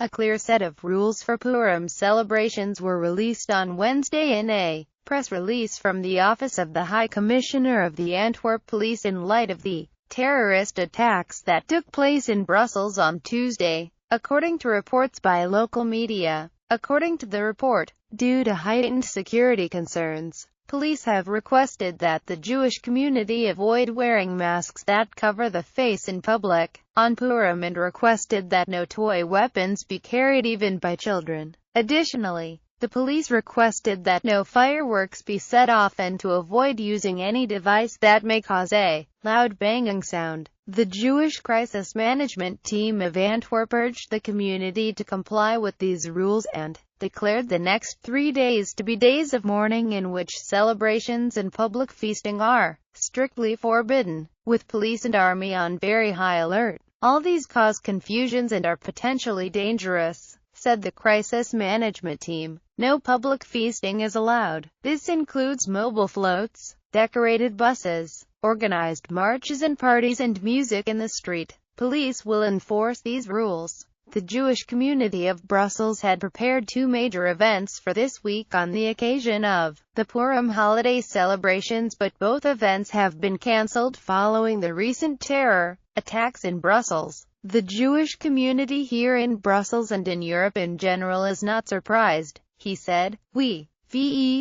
A clear set of rules for Purim celebrations were released on Wednesday in a press release from the Office of the High Commissioner of the Antwerp Police in light of the terrorist attacks that took place in Brussels on Tuesday, according to reports by local media. According to the report, due to heightened security concerns, police have requested that the Jewish community avoid wearing masks that cover the face in public on Purim and requested that no toy weapons be carried even by children. Additionally, the police requested that no fireworks be set off and to avoid using any device that may cause a loud banging sound. The Jewish Crisis Management Team of Antwerp urged the community to comply with these rules and declared the next 3 days to be days of mourning in which celebrations and public feasting are strictly forbidden, with police and army on very high alert. All these cause confusions and are potentially dangerous, said the crisis management team. No public feasting is allowed. This includes mobile floats, decorated buses, organized marches and parties and music in the street. Police will enforce these rules. The Jewish community of Brussels had prepared 2 major events for this week on the occasion of the Purim holiday celebrations, but both events have been cancelled following the recent terror attacks in Brussels. The Jewish community here in Brussels and in Europe in general is not surprised, he said. We've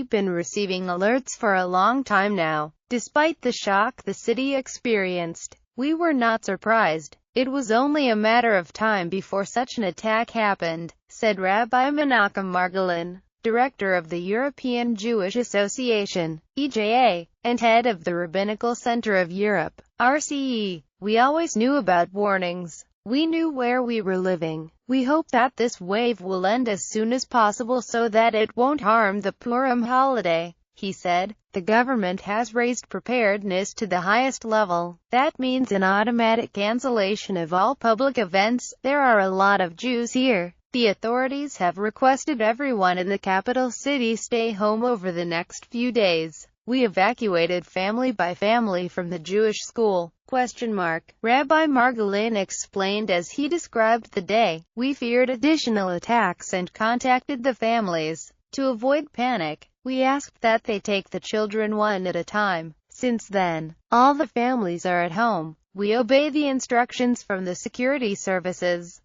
been receiving alerts for a long time now. Despite the shock the city experienced, we were not surprised. It was only a matter of time before such an attack happened, said Rabbi Menachem Margolin, director of the European Jewish Association, EJA, and head of the Rabbinical Center of Europe, RCE. We always knew about warnings. We knew where we were living. We hope that this wave will end as soon as possible so that it won't harm the Purim holiday, he said. The government has raised preparedness to the highest level. That means an automatic cancellation of all public events. There are a lot of Jews here. The authorities have requested everyone in the capital city stay home over the next few days. We evacuated family by family from the Jewish school. Rabbi Margolin explained as he described the day. We feared additional attacks and contacted the families. To avoid panic, we asked that they take the children one at a time. Since then, all the families are at home. We obey the instructions from the security services.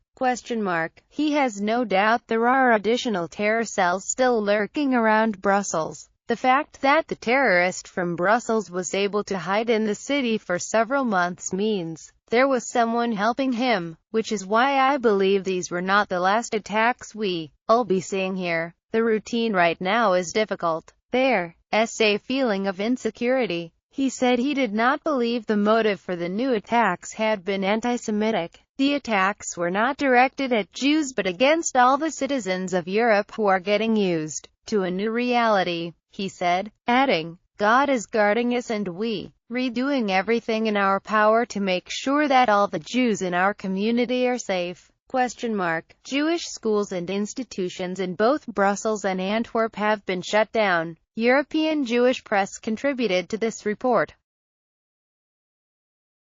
He has no doubt there are additional terror cells still lurking around Brussels. The fact that the terrorist from Brussels was able to hide in the city for several months means there was someone helping him, which is why I believe these were not the last attacks we'll be seeing here. The routine right now is difficult. There's a feeling of insecurity. He said he did not believe the motive for the new attacks had been anti-Semitic. The attacks were not directed at Jews but against all the citizens of Europe who are getting used to a new reality, he said, adding, God is guarding us and we're doing everything in our power to make sure that all the Jews in our community are safe. Jewish schools and institutions in both Brussels and Antwerp have been shut down. European Jewish press contributed to this report.